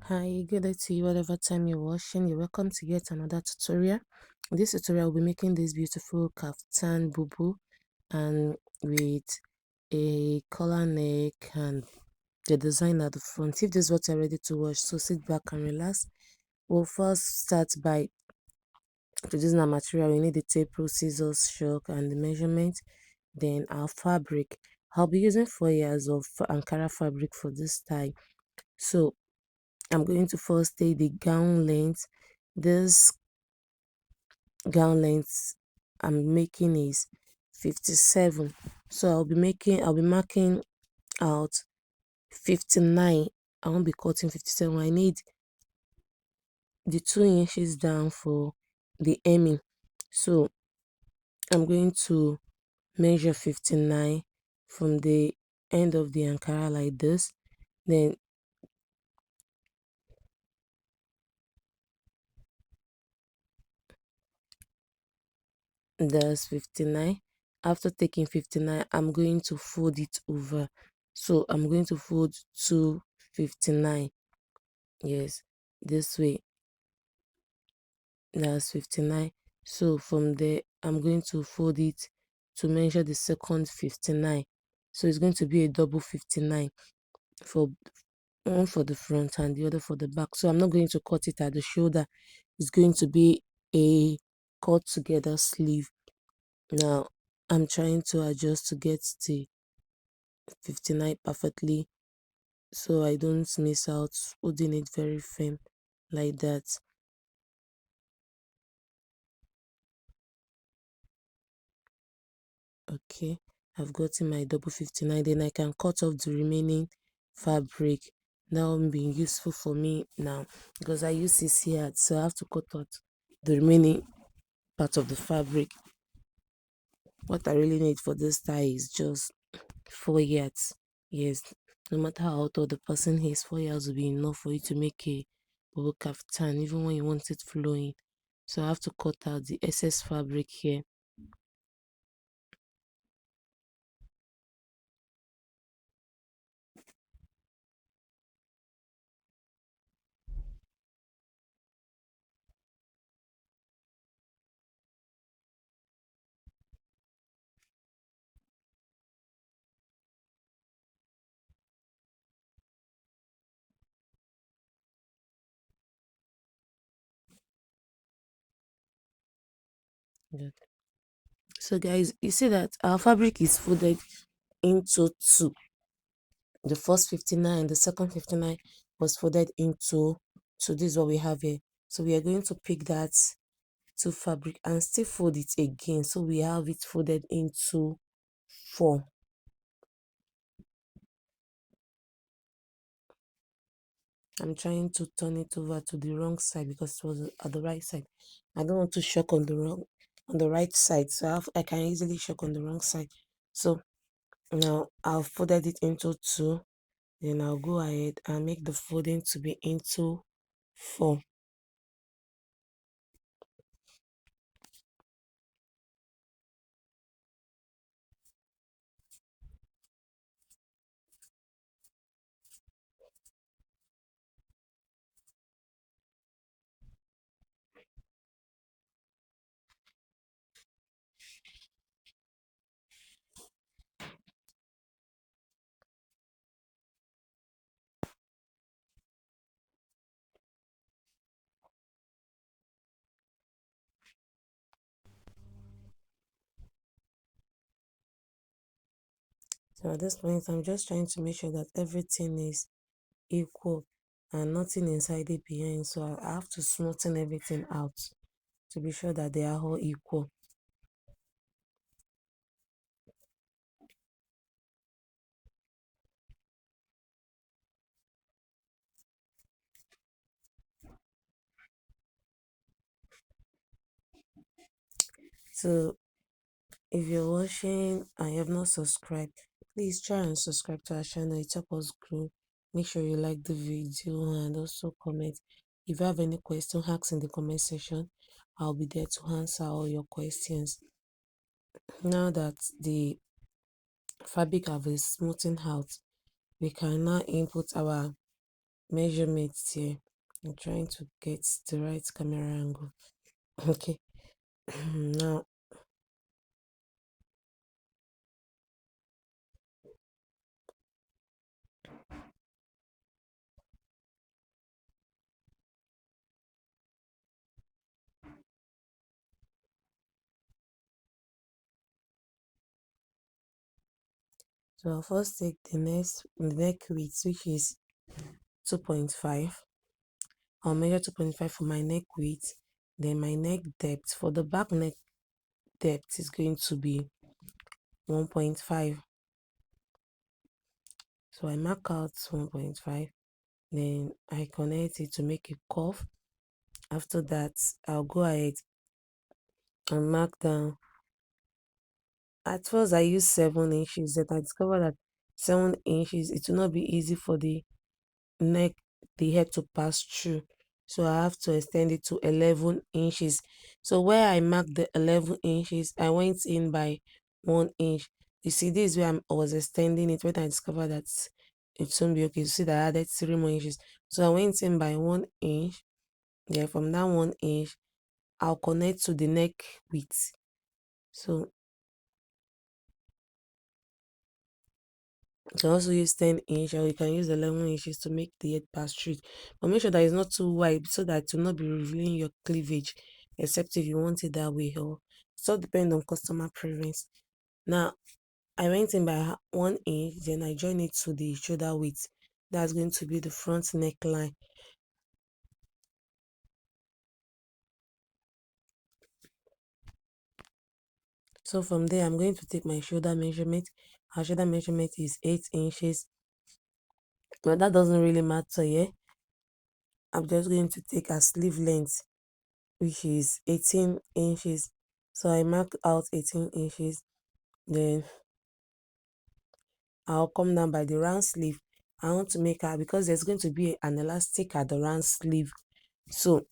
Hi, good day to you, whatever time you're watching. You're welcome to yet another tutorial. In this tutorial, we'll be making this beautiful kaftan bubu and with a collar neck and the design at the front. If this is what you're ready to watch, so sit back and relax. We'll first start by producing our material. We need the tape, rule, scissors, chalk, and the measurement. Then our fabric. I'll be using 4 years of Ankara fabric for this tie. So I'm going to first take the gown length. This gown length I'm making is 57. So I'll be marking out 59. I won't be cutting 57. I need the 2 inches down for the hemming. So I'm going to measure 59 from the end of the Ankara like this. Then that's 59. After taking 59, I'm going to fold it over. So I'm going to fold to 59. Yes, this way. That's 59. So from there, I'm going to fold it to measure the second 59. So it's going to be a double 59 for one for the front and the other for the back. So I'm not going to cut it at the shoulder. It's going to be a cut together sleeve. Now I'm trying to adjust to get the 59 perfectly so I don't miss out, holding it very firm like that. Okay, I've gotten my double 59. Then I can cut off the remaining fabric. That will be useful for me now because I use CC art, so I have to cut out the remaining part of the fabric. What I really need for this tie is just 4 yards. Yes, no matter how tall the person is, 4 yards will be enough for you to make a bubble kaftan, even when you want it flowing. So I have to cut out the excess fabric here. Good. So guys, you see that our fabric is folded into two. The first 59 and the second 59 was folded into two. This is what we have here. So we are going to pick that two fabric and still fold it again. So we have it folded into four. I'm trying to turn it over to the wrong side because it was at the right side. I don't want to shock on the right side, so I can easily shock on the wrong side. So now I've folded it into two. Then I'll go ahead and make the folding to be into four. So at this point, I'm just trying to make sure that everything is equal and nothing inside it behind. So I have to smoothen everything out to be sure that they are all equal. So if you're watching and you have not subscribed, please try and subscribe to our channel. It helps us grow. Make sure you like the video and also comment. If you have any question, ask in the comment section. I'll be there to answer all your questions. Now that the fabric have been smoothened out, we can now input our measurements here. I'm trying to get the right camera angle. Okay. Now, so I'll first take the neck width, which is 2.5. I'll measure 2.5 for my neck width. Then my neck depth for the back neck depth is going to be 1.5. So I mark out 1.5. Then I connect it to make a curve. After that, I'll go ahead and mark down. At first, I used 7 inches. Then I discovered that 7 inches, it will not be easy for the neck, the head to pass through. So I have to extend it to 11 inches. So where I marked the 11 inches, I went in by 1 inch. You see, this is where I was extending it when I discovered that it won't be okay. You see that I added 3 more inches. So I went in by 1 inch. Then from that 1 inch, I'll connect to the neck width. So you can also use 10 inch, or you can use 11 inches to make the head pass through it. But make sure that it's not too wide so that it will not be revealing your cleavage, except if you want it that way, or so depend on customer preference. Now I went in by 1 inch, then I join it to the shoulder width. That's going to be the front neckline. So from there, I'm going to take my shoulder measurement. Our shoulder measurement is 8 inches, but that doesn't really matter here. I'm just going to take a sleeve length, which is 18 inches. So I mark out 18 inches. Then I'll come down by the round sleeve. I want to make her, because there's going to be an elastic at the round sleeve. So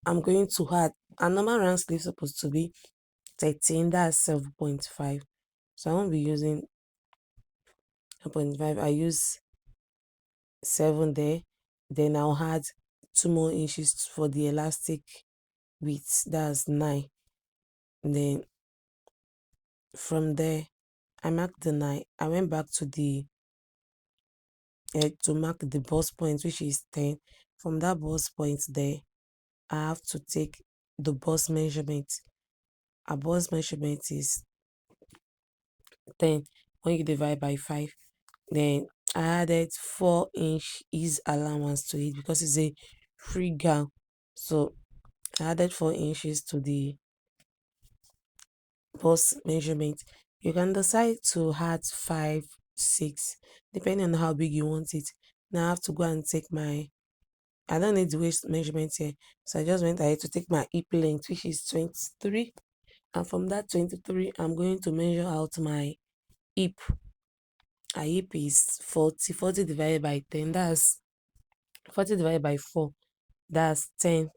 I'm going to add a normal round sleeve supposed to be 13, that's 7.5. So I won't be using 7.5. I use 7 there. Then I'll add 2 more inches for the elastic width, that's 9. Then from there, I marked the 9. I went back to the to mark the bust point, which is 10. From that bust point there, I have to take the bust measurement. A bust measurement is 10 when you divide by 5. Then I added 4 inch ease allowance to it because it's a free gown. So I added 4 inches to the bust measurement. You can decide to add 5, 6, depending on how big you want it. Now I have to go and take I don't need the waist measurement here. So I just went ahead to take my hip length, which is 23. And from that 23, I'm going to measure out my hip. A hip is 40. 40 divided by 10, that's 40 divided by 4, that's 10.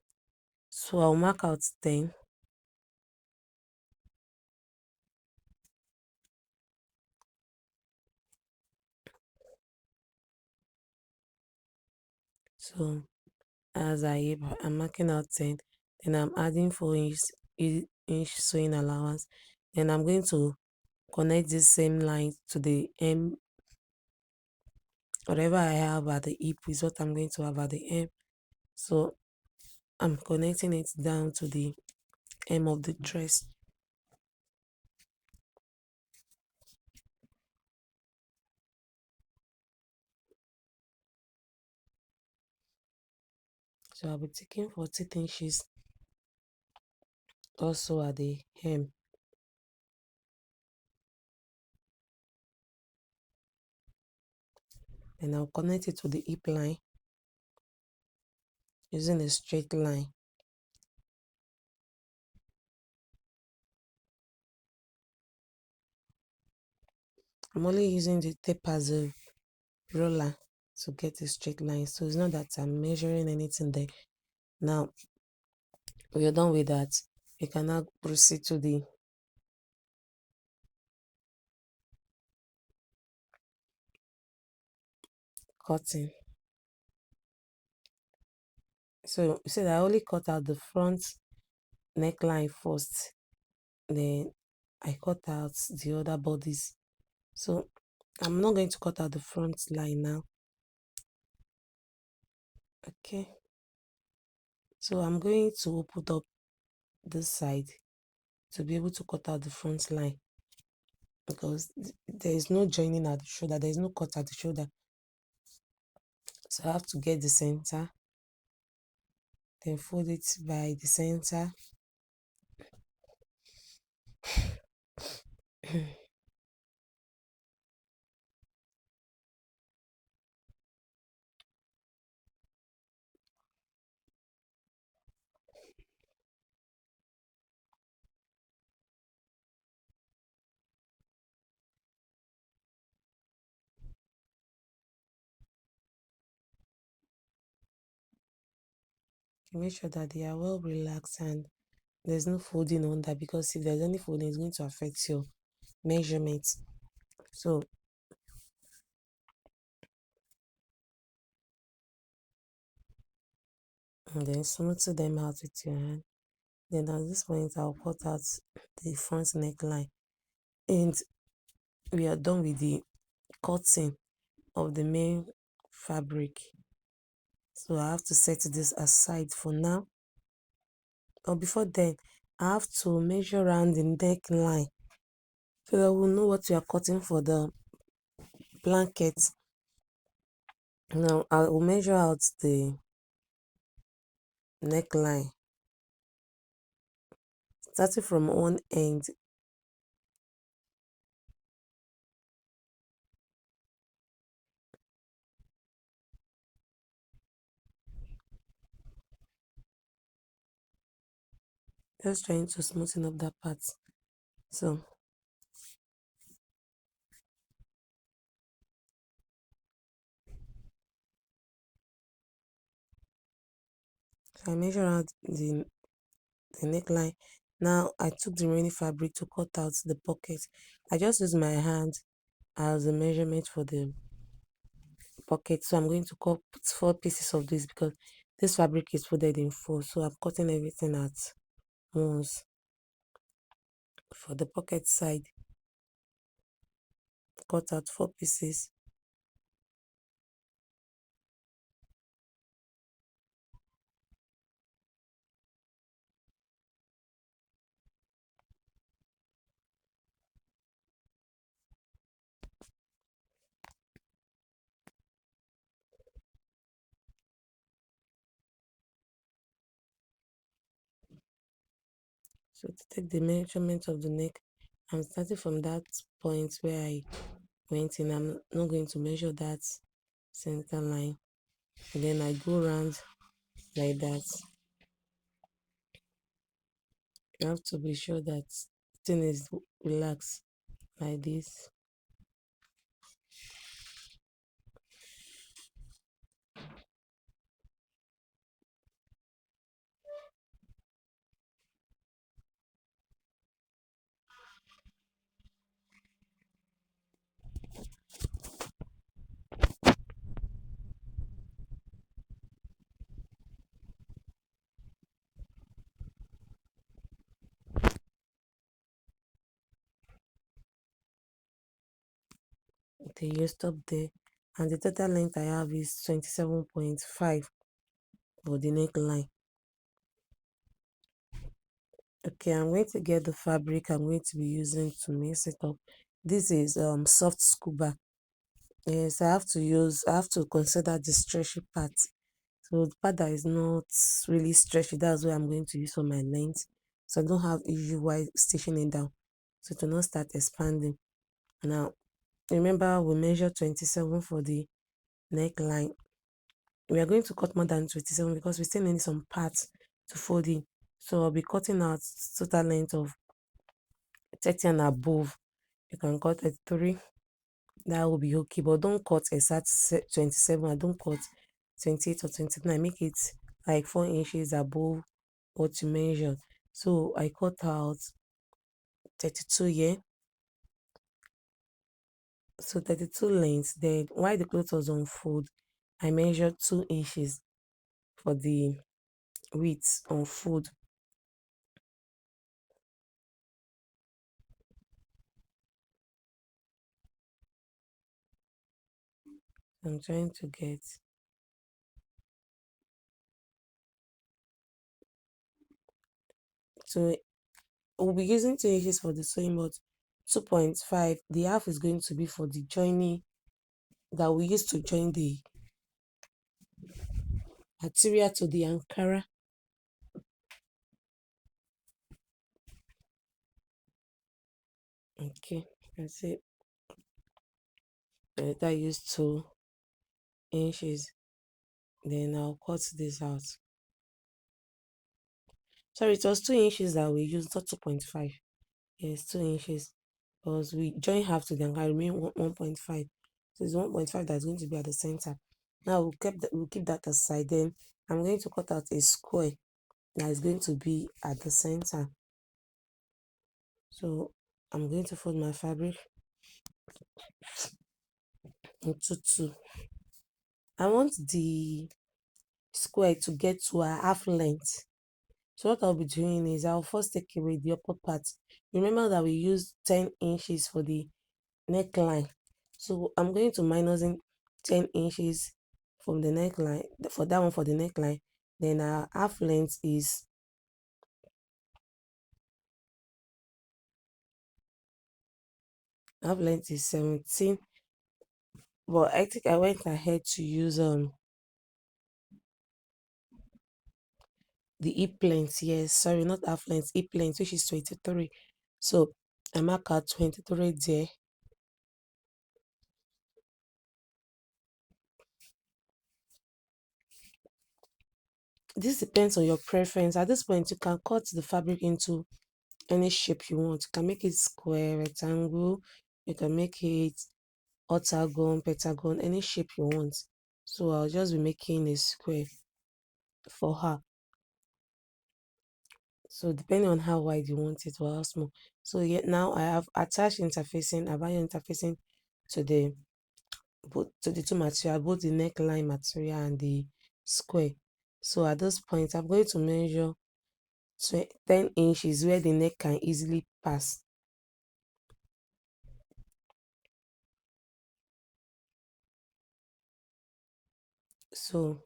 So I'll mark out 10. So as I'm marking out 10, then I'm adding 4 inch sewing allowance. Then I'm going to connect this same line to the hem. Whatever I have at the hip is what I'm going to have at the hem. So I'm connecting it down to the hem of the dress. So I'll be taking 14 inches also at the hem. And I'll connect it to the hip line using a straight line. I'm only using the tape as a roller to get a straight line. So it's not that I'm measuring anything there. Now, we are done with that. We can now proceed to the cutting. So you said I only cut out the front neckline first, then I cut out the other bodies. So I'm not going to cut out the front line now. Okay. So I'm going to open up this side to be able to cut out the front line because there is no joining at the shoulder, there is no cut at the shoulder. So I have to get the center, then fold it by the center. Make sure that they are well relaxed and there's no folding under, because if there's any folding, it's going to affect your measurements. So and then smooth them out with your hand. Then at this point, I'll cut out the front neckline, and we are done with the cutting of the main fabric. So I have to set this aside for now. But before then, I have to measure around the neckline so that we'll know what we are cutting for the blanket. Now I will measure out the neckline starting from one end. Just trying to smoothen up that part. So I measure out the neckline. Now I took the remaining fabric to cut out the pocket. I just use my hand as a measurement for the pocket. So I'm going to cut 4 pieces of this because this fabric is folded in 4. So I'm cutting everything at once. For the pocket side, cut out 4 pieces. So to take the measurement of the neck, I'm starting from that point where I went in. I'm not going to measure that center line. And then I go around like that. You have to be sure that thing is relaxed like this. Okay, you stop there. And the total length I have is 27.5 for the neckline. Okay, I'm going to get the fabric I'm going to be using to mix it up. This is soft scuba. Yes, I have to consider the stretchy part. So the part that is not really stretchy, that's what I'm going to use for my length. So I don't have issue while stitching it down. So to not start expanding. Now, remember we measured 27 for the neckline. We are going to cut more than 27 because we still need some parts to fold in. So I'll be cutting out total length of 30 and above. You can cut 33. That will be okay, but don't cut exact 27. I don't cut 28 or 29. Make it like 4 inches above what you measured. So I cut out 32 here. So 32 lengths. Then while the cloth was on fold, I measured 2 inches for the with on food. I'm trying to get. So we'll be using 2 inches for the sewing, but 2.5, the half is going to be for the joining that we used to join the material to the Ankara. Okay, that's it. That use 2 inches. Then I'll cut this out. Sorry, it was 2 inches that we used, not 2.5. Yes, 2 inches. Because we join half to the Ankara, remain 1.5. So it's 1.5 that's going to be at the center. Now we'll keep that aside. Then I'm going to cut out a square that is going to be at the center. So I'm going to fold my fabric into two. I want the square to get to a half length. So what I'll be doing is I'll first take away the upper part. Remember that we used 10 inches for the neckline. So I'm going to minus in 10 inches from the neckline, for that one for the neckline. Then our half length is 17. But I think I went ahead to use the hip length. Yes, sorry, not half length, hip length, which is 23. So I mark out 23 there. This depends on your preference. At this point, you can cut the fabric into any shape you want. You can make it square, rectangle, you can make it octagon, pentagon, any shape you want. So I'll just be making a square for her. So depending on how wide you want it or how small. So yet now I have attached interfacing, I've iron interfacing to the two material, both the neckline material and the square. So at this point, I'm going to measure 10 inches where the neck can easily pass. So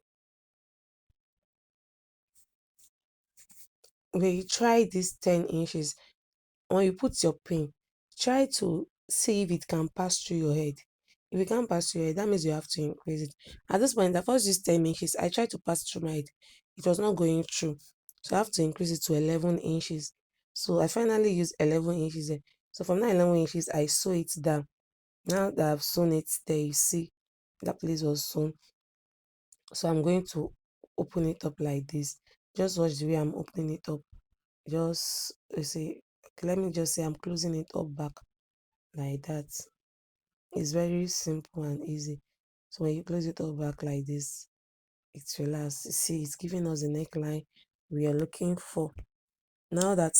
when you try this 10 inches, when you put your pin, try to see if it can pass through your head. If it can't pass through your head, that means you have to increase it. At this point, I first used 10 inches. I tried to pass through my head. It was not going through. So I have to increase it to 11 inches. So I finally used 11 inches there. So from that 11 inches, I sew it down. Now that I've sewn it there, you see that place was sewn. So I'm going to open it up like this. Just watch the way I'm opening it up. Just you see, okay, let me just say I'm closing it up back like that. It's very simple and easy. So when you close it up back like this, it's relaxed. See, it's giving us the neckline we are looking for. Now that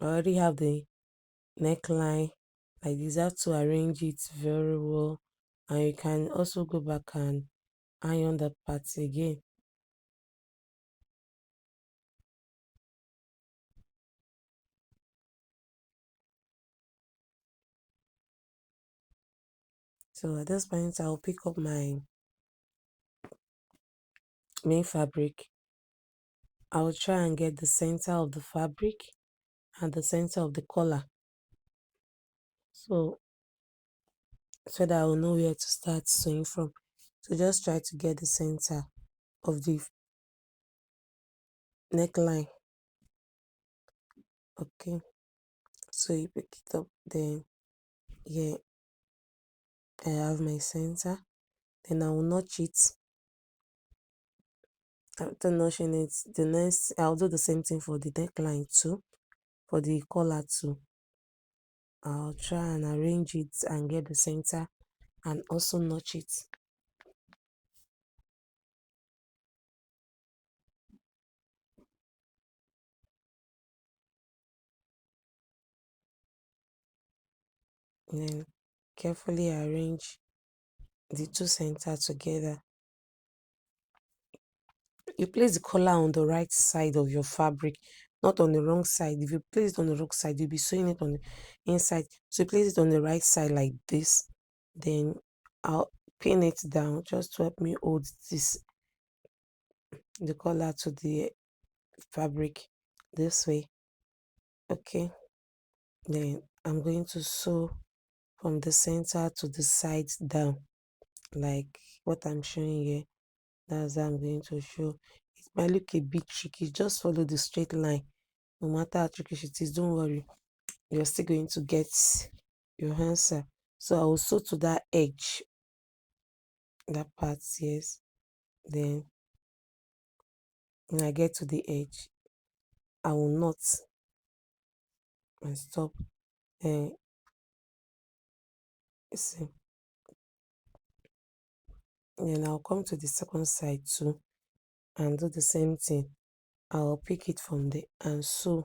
I already have the neckline like this, I have to arrange it very well. And you can also go back and iron that part again. So at this point, I'll pick up my main fabric. I'll try and get the center of the fabric and the center of the collar. So that I will know where to start sewing from. So just try to get the center of the neckline. Okay. So you pick it up, then here I have my center. Then I will notch it. After notching it, the next I'll do the same thing for the neckline too, for the collar too. I'll try and arrange it and get the center and also notch it. Then carefully arrange the two center together. You place the collar on the right side of your fabric, not on the wrong side. If you place it on the wrong side, you'll be sewing it on the inside. So you place it on the right side like this. Then I'll pin it down just to help me hold this the collar to the fabric this way. Okay. Then I'm going to sew from the center to the sides down, like what I'm showing here. That's how I'm going to show. It might look a bit tricky. Just follow the straight line. No matter how tricky it is, don't worry. You're still going to get your answer. So I will sew to that edge, that part, yes. Then when I get to the edge, I will knot and stop. And see, then I'll come to the second side too and do the same thing. I'll pick it from there and sew.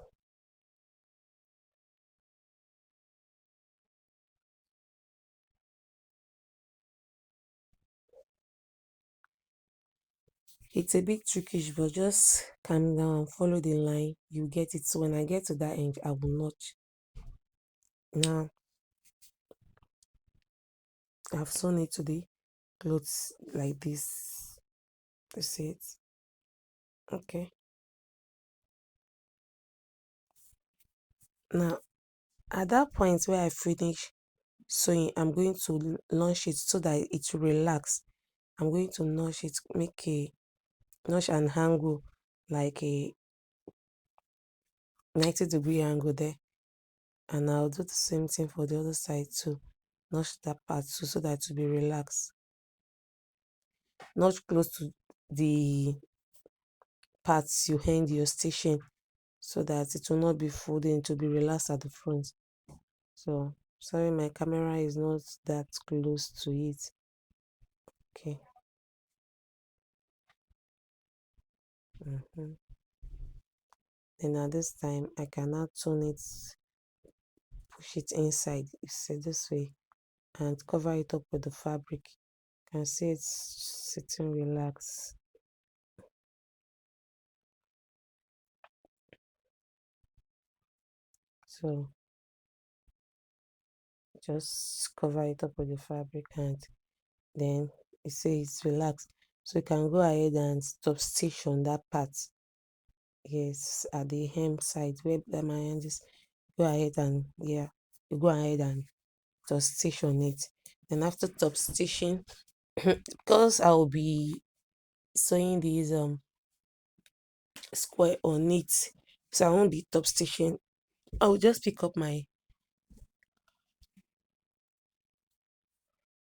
It's a bit trickish, but just calm down and follow the line. You get it. So when I get to that end, I will notch. Now I've sewn it to the clothes like this. You see it? Okay. Now at that point where I finish sewing, I'm going to launch it so that it will relax. I'm going to notch it, make a notch and angle like a 90-degree angle there. And I'll do the same thing for the other side too. Notch that part too so that it will be relaxed. Not close to the parts you end your stitching so that it will not be folding, to be relaxed at the front. So sorry, my camera is not that close to it. Okay. Then at this time I can now turn it, push it inside, you see, this way, and cover it up with the fabric. You can see it's sitting relaxed. So just cover it up with the fabric, and then you see it's relaxed. So you can go ahead and stop stitch on that part. Yes, at the hem side where my hand is. Go ahead and, yeah, you go ahead and just stitch on it. Then after top stitching, because I will be sewing these square on it, so I won't be top stitching. I will just pick up my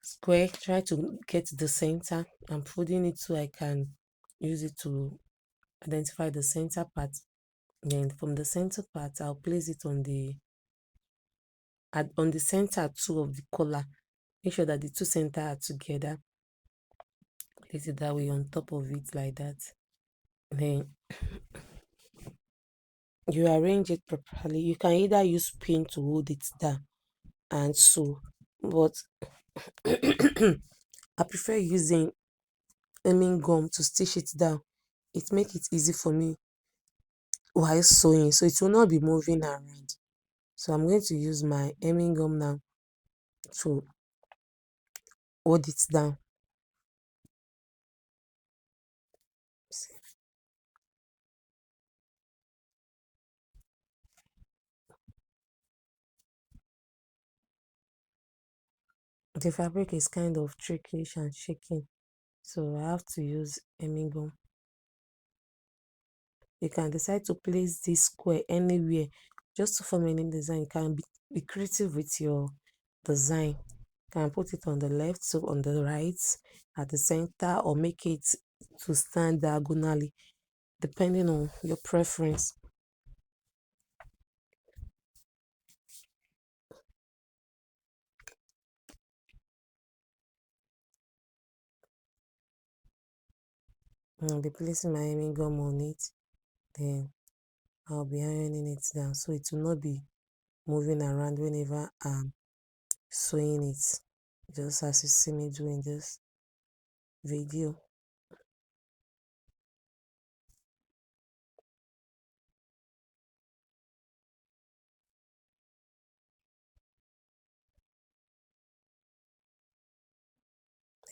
square, try to get the center. I'm folding it so I can use it to identify the center part. Then from the center part, I'll place it on the center too of the collar. Make sure that the two center are together. Place it that way on top of it like that. Then you arrange it properly. You can either use pin to hold it down and sew, but I prefer using hemming gum to stitch it down. It makes it easy for me while sewing, so it will not be moving around. So I'm going to use my hemming gum now to hold it down. See, the fabric is kind of tricky and shaking, so I have to use hemming gum. You can decide to place this square anywhere just to form any design. You can be creative with your design. You can put it on the left, so on the right, at the center, or make it to stand diagonally, depending on your preference. I'll be placing my hemming gum on it, then I'll be ironing it down so it will not be moving around whenever I'm sewing it, just as you see me doing this video.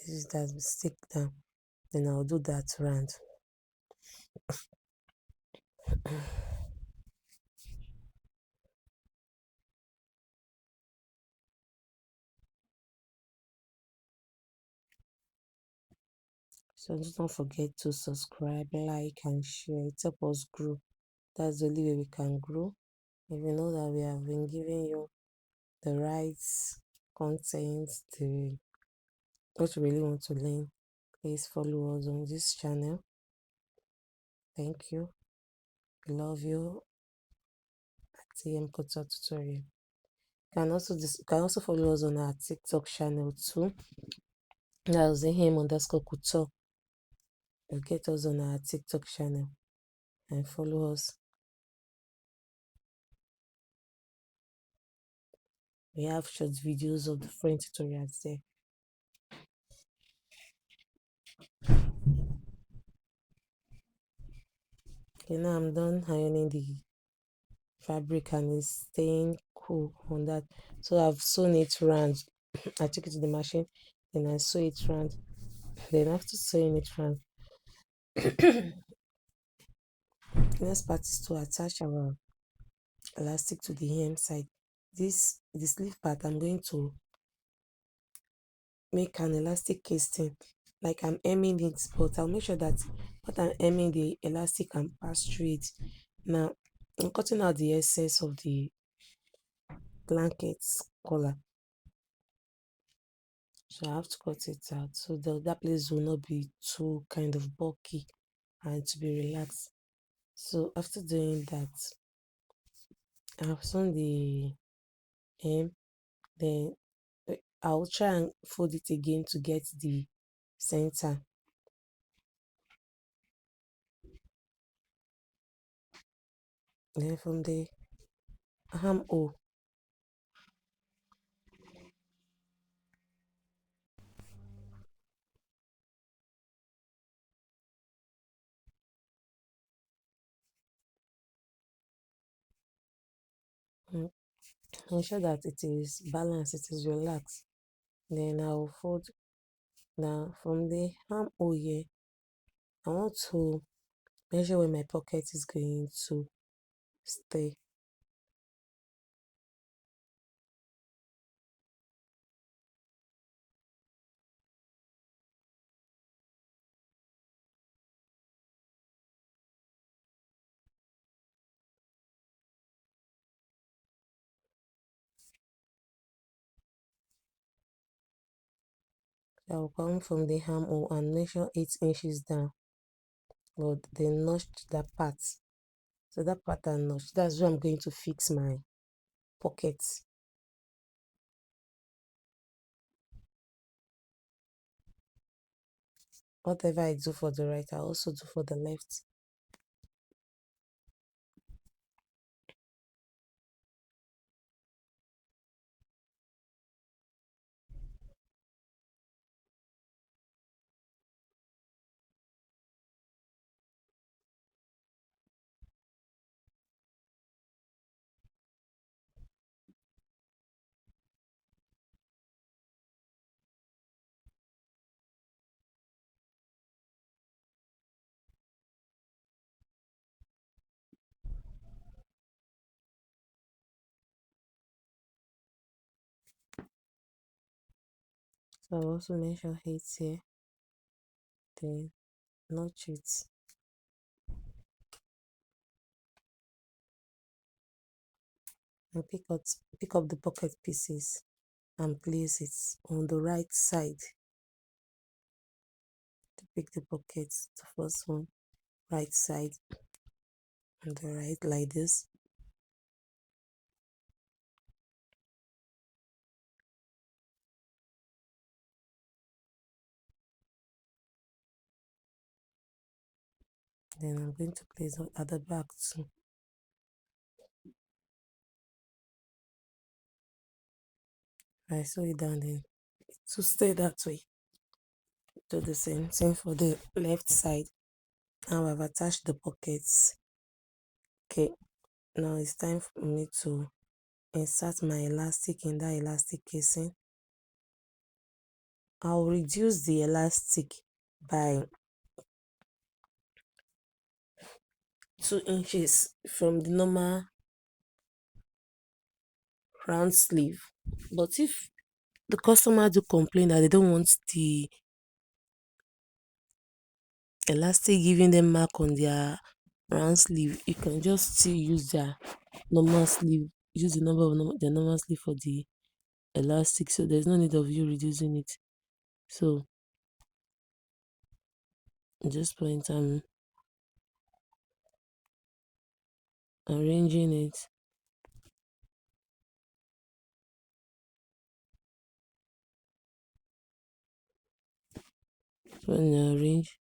This that stick down. Then I'll do that round. So just don't forget to subscribe, like, and share. It helps us grow. That's the only way we can grow. If you know that we have been giving you the right content, the what you really want to learn, please follow us on this channel. Thank you. We love you. TM Koto Tutorial. Can also follow us on our TikTok channel too. That's him_Kuto. You get us on our TikTok channel and follow us. We have short videos of the French tutorials there. Okay, now I'm done ironing the fabric and it's staying cool on that. So I've sewn it round. I took it to the machine, then I sew it round. Then after sewing it round, the next part is to attach our elastic to the hem side. The sleeve part, I'm going to make an elastic casing, like I'm hemming it, but I'll make sure that what I'm hemming, the elastic can pass through it. Now I'm cutting out the excess of the blanket collar, so I have to cut it out so that place will not be too kind of bulky and to be relaxed. So after doing that, I've sewn the hem, then I'll try and fold it again to get the center. Then from the armhole, mm, ensure that it is balanced, it is relaxed. Then I'll fold. Now from the armhole here, I want to measure where my pocket is going to stay. I will come from the armhole and measure 8 inches down, but then notch that part. So that part I notch, that's where I'm going to fix my pockets. Whatever I do for the right, I also do for the left. So I also measure 8 here, then notch it and pick up the pocket pieces and place it on the right side. To pick the pockets, the first one, right side, on the right like this. Then I'm going to place it at the back too. I sew it down, then to stay that way. Do the same thing for the left side. Now I've attached the pockets. Okay, now it's time for me to insert my elastic in that elastic casing. I'll reduce the elastic by 2 inches from the normal round sleeve. But if the customer do complain that they don't want the elastic giving them mark on their round sleeve, you can just still use their normal sleeve, use the number of their normal sleeve for the elastic, so there's no need of you reducing it. So just point I'm arranging it. When you arrange,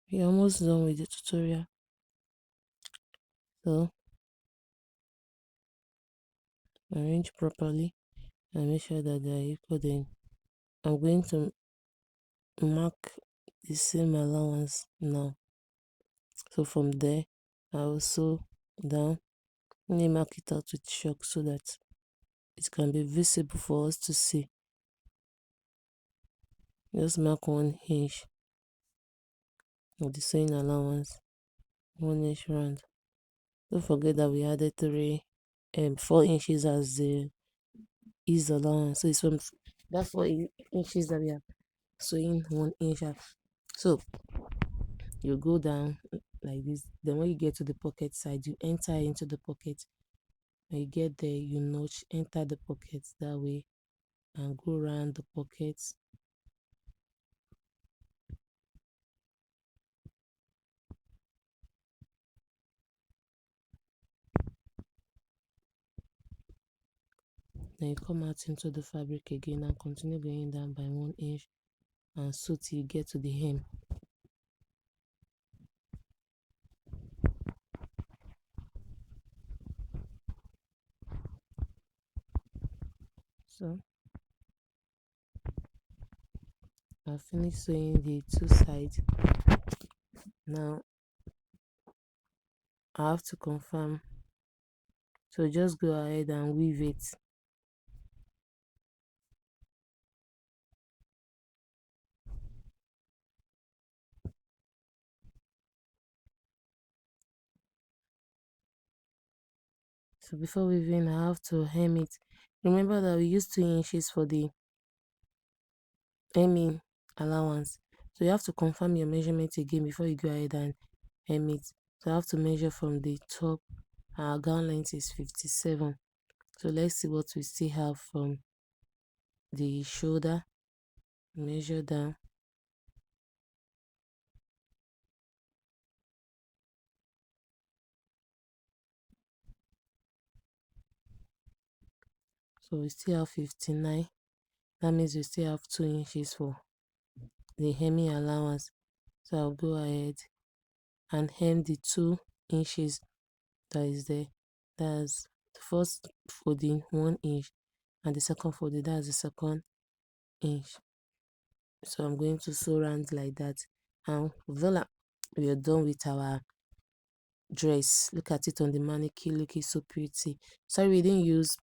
you're almost done with the tutorial. So arrange properly and make sure that they are equal. Then I'm going to mark the same allowance now. So from there, I will sew down. Let me mark it out with chalk so that it can be visible for us to see. Just mark 1 inch of the sewing allowance, 1 inch round. Don't forget that we added 4 inches as the ease allowance. So it's from that 4 inches that we are sewing 1 inch at. So you go down like this. Then when you get to the pocket side, you enter into the pocket. When you get there, you notch, enter the pocket that way, and go around the pockets. Then you come out into the fabric again and continue going down by 1 inch and sew till you get to the hem. So I've finished sewing the two sides. Now I have to confirm. So just go ahead and weave it. So before weaving, I have to hem it. Remember that we used 2 inches for the hemming allowance. So you have to confirm your measurement again before you go ahead and hem it. So I have to measure from the top. Our gown length is 57. So let's see what we still have from the shoulder. Measure down. So we still have 59. That means we still have 2 inches for the hemming allowance. So I'll go ahead and hem the 2 inches that is there. That's the first folding 1 inch and the second folding, that's the second inch. So I'm going to sew round like that, and voila, we are done with our dress. Look at it on the mannequin, looking so pretty. Sorry we didn't use